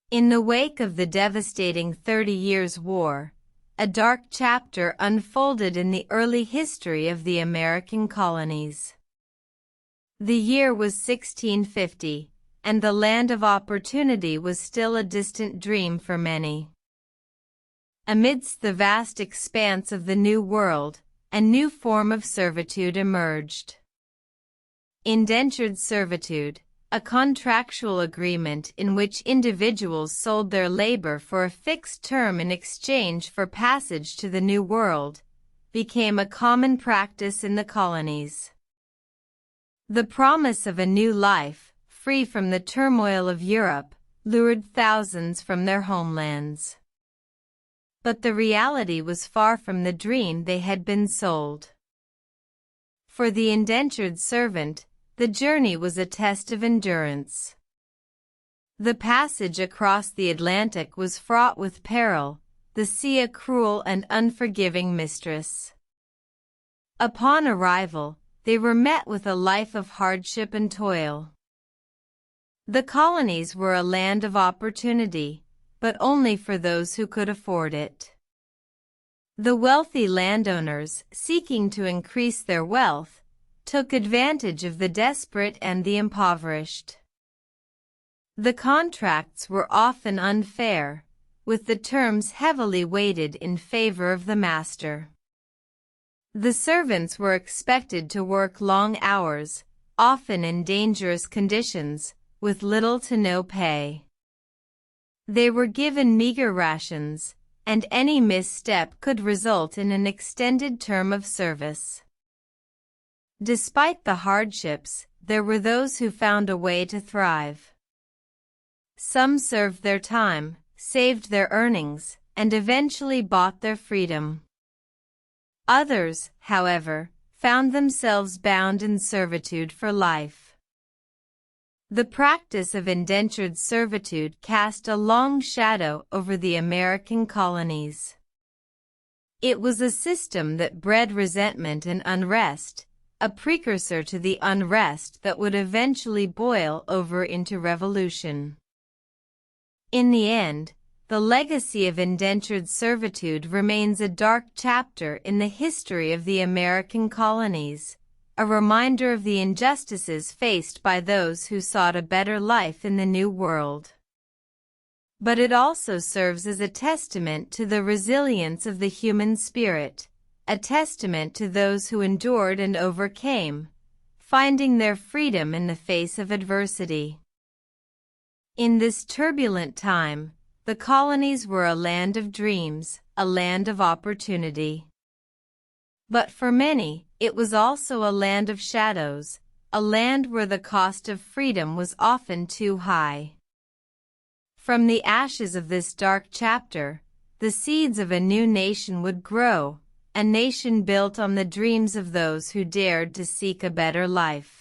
In the wake of the devastating 30 Years' War, a dark chapter unfolded in the early history of the American colonies. The year was 1650, and the land of opportunity was still a distant dream for many. Amidst the vast expanse of the New World, a new form of servitude emerged. Indentured servitude, a contractual agreement in which individuals sold their labor for a fixed term in exchange for passage to the New World, became a common practice in the colonies. The promise of a new life, free from the turmoil of Europe, lured thousands from their homelands. But the reality was far from the dream they had been sold. For the indentured servant, the journey was a test of endurance. The passage across the Atlantic was fraught with peril, the sea a cruel and unforgiving mistress. Upon arrival, they were met with a life of hardship and toil. The colonies were a land of opportunity, but only for those who could afford it. The wealthy landowners, seeking to increase their wealth, took advantage of the desperate and the impoverished. The contracts were often unfair, with the terms heavily weighted in favor of the master. The servants were expected to work long hours, often in dangerous conditions, with little to no pay. They were given meager rations, and any misstep could result in an extended term of service. Despite the hardships, there were those who found a way to thrive. Some served their time, saved their earnings, and eventually bought their freedom. Others, however, found themselves bound in servitude for life. The practice of indentured servitude cast a long shadow over the American colonies. It was a system that bred resentment and unrest, a precursor to the unrest that would eventually boil over into revolution. In the end, the legacy of indentured servitude remains a dark chapter in the history of the American colonies, a reminder of the injustices faced by those who sought a better life in the New World. But it also serves as a testament to the resilience of the human spirit, a testament to those who endured and overcame, finding their freedom in the face of adversity. In this turbulent time, the colonies were a land of dreams, a land of opportunity. But for many, it was also a land of shadows, a land where the cost of freedom was often too high. From the ashes of this dark chapter, the seeds of a new nation would grow, a nation built on the dreams of those who dared to seek a better life.